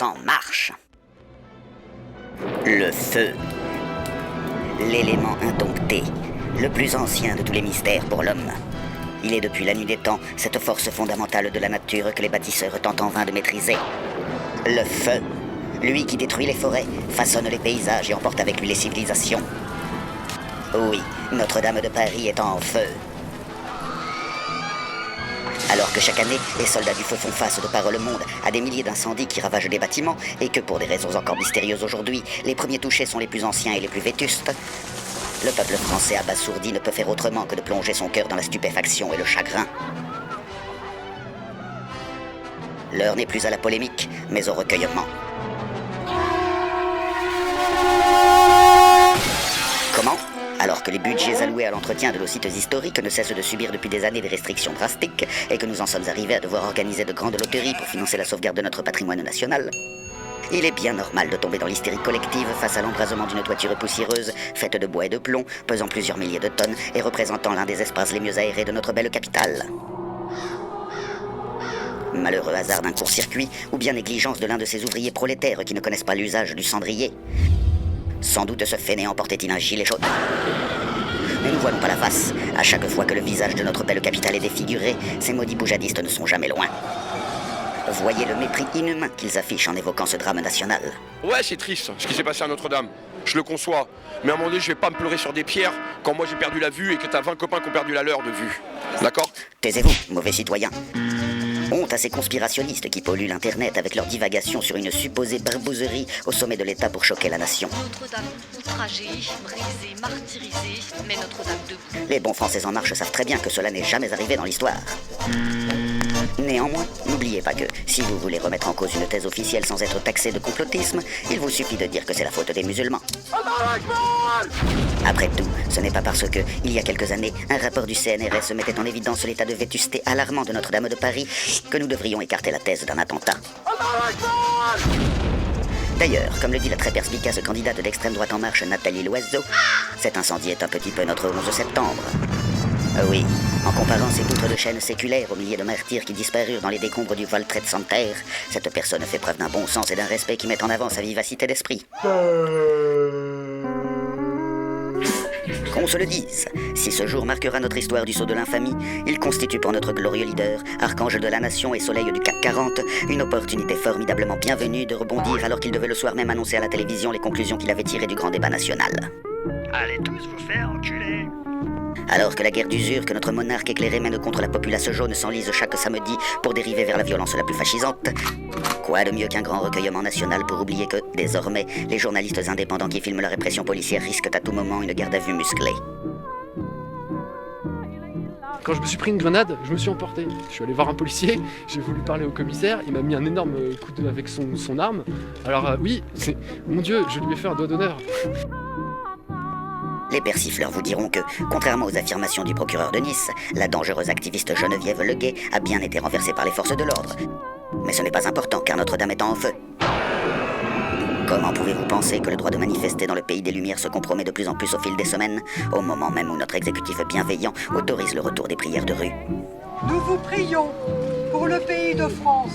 en marche. Le feu. L'élément indompté, le plus ancien de tous les mystères pour l'homme. Il est depuis la nuit des temps cette force fondamentale de la nature que les bâtisseurs tentent en vain de maîtriser. Le feu, lui qui détruit les forêts, façonne les paysages et emporte avec lui les civilisations. Oui, Notre-Dame de Paris est en feu. Alors que chaque année, les soldats du feu font face de par le monde à des milliers d'incendies qui ravagent des bâtiments et que pour des raisons encore mystérieuses aujourd'hui, les premiers touchés sont les plus anciens et les plus vétustes, le peuple français abasourdi ne peut faire autrement que de plonger son cœur dans la stupéfaction et le chagrin. L'heure n'est plus à la polémique, mais au recueillement. Comment ? Alors que les budgets alloués à l'entretien de nos sites historiques ne cessent de subir depuis des années des restrictions drastiques et que nous en sommes arrivés à devoir organiser de grandes loteries pour financer la sauvegarde de notre patrimoine national, il est bien normal de tomber dans l'hystérie collective face à l'embrasement d'une toiture poussiéreuse faite de bois et de plomb, pesant plusieurs milliers de tonnes et représentant l'un des espaces les mieux aérés de notre belle capitale. Malheureux hasard d'un court-circuit ou bien négligence de l'un de ces ouvriers prolétaires qui ne connaissent pas l'usage du cendrier. Sans doute ce fainéant portait-il un gilet chaud. Ne nous voilons pas la face. À chaque fois que le visage de notre belle capitale est défiguré, ces maudits boujadistes ne sont jamais loin. Voyez le mépris inhumain qu'ils affichent en évoquant ce drame national. Ouais, c'est triste ce qui s'est passé à Notre-Dame. Je le conçois. Mais à un moment donné, je vais pas me pleurer sur des pierres quand moi j'ai perdu la vue et que t'as 20 copains qui ont perdu la leur de vue. D'accord ? Taisez-vous, mauvais citoyens. Honte à ces conspirationnistes qui polluent l'Internet avec leurs divagations sur une supposée barbouzerie au sommet de l'État pour choquer la nation. Notre-Dame outragée, brisée, martyrisée, mais Notre-Dame debout. Les bons Français en marche savent très bien que cela n'est jamais arrivé dans l'histoire. Néanmoins, n'oubliez pas que, si vous voulez remettre en cause une thèse officielle sans être taxé de complotisme, il vous suffit de dire que c'est la faute des musulmans. Après tout, ce n'est pas parce que, il y a quelques années, un rapport du CNRS mettait en évidence l'état de vétusté alarmant de Notre-Dame de Paris que nous devrions écarter la thèse d'un attentat. D'ailleurs, comme le dit la très perspicace candidate d'extrême droite en marche, Nathalie Loiseau, cet incendie est un petit peu notre 11 septembre. Oui, en comparant ces poutres de chêne séculaires aux milliers de martyrs qui disparurent dans les décombres du World Trade Center, cette personne fait preuve d'un bon sens et d'un respect qui met en avant sa vivacité d'esprit. Qu'on se le dise, si ce jour marquera notre histoire du sceau de l'infamie, il constitue pour notre glorieux leader, archange de la nation et soleil du CAC 40, une opportunité formidablement bienvenue de rebondir alors qu'il devait le soir même annoncer à la télévision les conclusions qu'il avait tirées du grand débat national. Allez tous vous faire enculer. Alors que la guerre d'usure que notre monarque éclairé mène contre la populace jaune s'enlise chaque samedi pour dériver vers la violence la plus fascisante, quoi de mieux qu'un grand recueillement national pour oublier que, désormais, les journalistes indépendants qui filment la répression policière risquent à tout moment une garde à vue musclée. Quand je me suis pris une grenade, je me suis emporté. Je suis allé voir un policier, j'ai voulu parler au commissaire, il m'a mis un énorme coup avec son arme. Alors oui, mon Dieu, je lui ai fait un doigt d'honneur. Les persifleurs vous diront que, contrairement aux affirmations du procureur de Nice, la dangereuse activiste Geneviève Leguet a bien été renversée par les forces de l'ordre. Mais ce n'est pas important, car Notre-Dame est en feu. Comment pouvez-vous penser que le droit de manifester dans le pays des Lumières se compromet de plus en plus au fil des semaines, au moment même où notre exécutif bienveillant autorise le retour des prières de rue ? Nous vous prions pour le pays de France.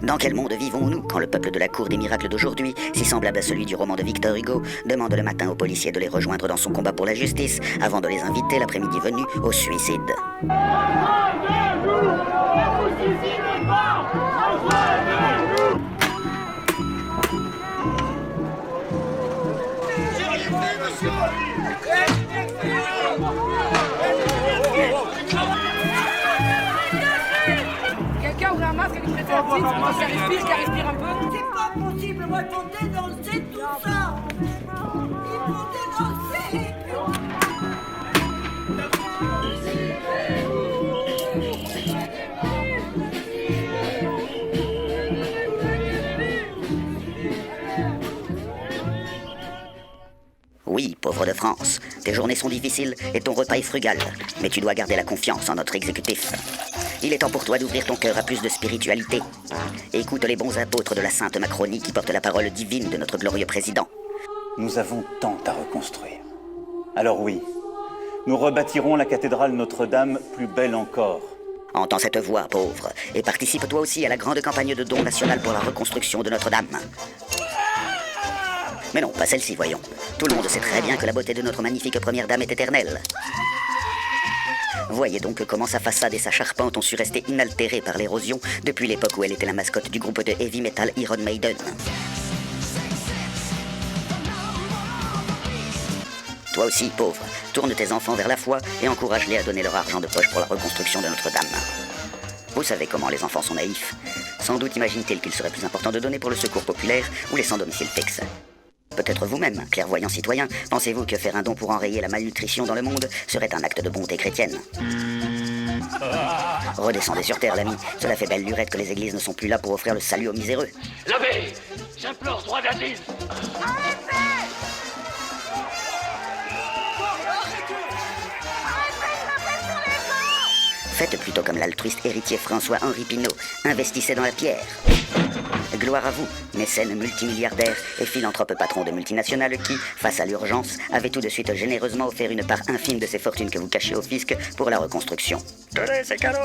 Dans quel monde vivons-nous quand le peuple de la cour des miracles d'aujourd'hui, si semblable à celui du roman de Victor Hugo, demande le matin aux policiers de les rejoindre dans son combat pour la justice avant de les inviter l'après-midi venu au suicide? Quelqu'un ouvre un masque avec une préservatif, qui respire un peu. C'est pas possible, moi, il faut dénoncer tout ça. Il faut dénoncer. Oui, pauvre de France, tes journées sont difficiles et ton repas est frugal, mais tu dois garder la confiance en notre exécutif. Il est temps pour toi d'ouvrir ton cœur à plus de spiritualité. Écoute les bons apôtres de la Sainte Macronie qui portent la parole divine de notre glorieux président. Nous avons tant à reconstruire. Alors oui, nous rebâtirons la cathédrale Notre-Dame plus belle encore. Entends cette voix, pauvre, et participe toi aussi à la grande campagne de dons nationale pour la reconstruction de Notre-Dame. Mais non, pas celle-ci, voyons. Tout le monde sait très bien que la beauté de notre magnifique première dame est éternelle. Voyez donc comment sa façade et sa charpente ont su rester inaltérées par l'érosion depuis l'époque où elle était la mascotte du groupe de heavy metal Iron Maiden. Toi aussi, pauvre, tourne tes enfants vers la foi et encourage-les à donner leur argent de poche pour la reconstruction de Notre-Dame. Vous savez comment les enfants sont naïfs. Sans doute imaginent-ils qu'il serait plus important de donner pour le secours populaire ou les sans-domicile fixe. Peut-être vous-même, clairvoyant citoyen, pensez-vous que faire un don pour enrayer la malnutrition dans le monde serait un acte de bonté chrétienne? Redescendez sur terre, l'ami. Cela fait belle lurette que les églises ne sont plus là pour offrir le salut aux miséreux. L'abbé, j'implore droit d'asile. Faites plutôt comme l'altruiste héritier François-Henri Pinault. Investissez dans la pierre. Gloire à vous, mécène multimilliardaire et philanthrope patron de multinationales qui, face à l'urgence, avait tout de suite généreusement offert une part infime de ces fortunes que vous cachez au fisc pour la reconstruction. Tenez, c'est cadeau.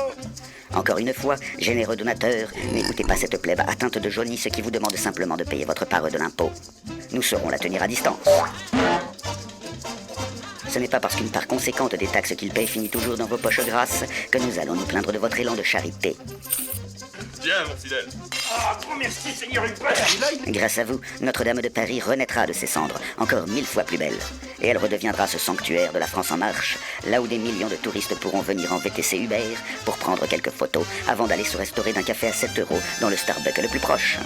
Encore une fois, généreux donateurs, n'écoutez pas cette plèbe atteinte de jaunisse qui vous demande simplement de payer votre part de l'impôt. Nous saurons la tenir à distance. Ce n'est pas parce qu'une part conséquente des taxes qu'il paye finit toujours dans vos poches grasses que nous allons nous plaindre de votre élan de charité. Viens, mon fidèle. Ah, oh, merci, Seigneur Hubert. Grâce à vous, Notre-Dame de Paris renaîtra de ses cendres, encore 1000 fois plus belle. Et elle redeviendra ce sanctuaire de la France en marche, là où des millions de touristes pourront venir en VTC Uber pour prendre quelques photos avant d'aller se restaurer d'un café à 7 € dans le Starbucks le plus proche.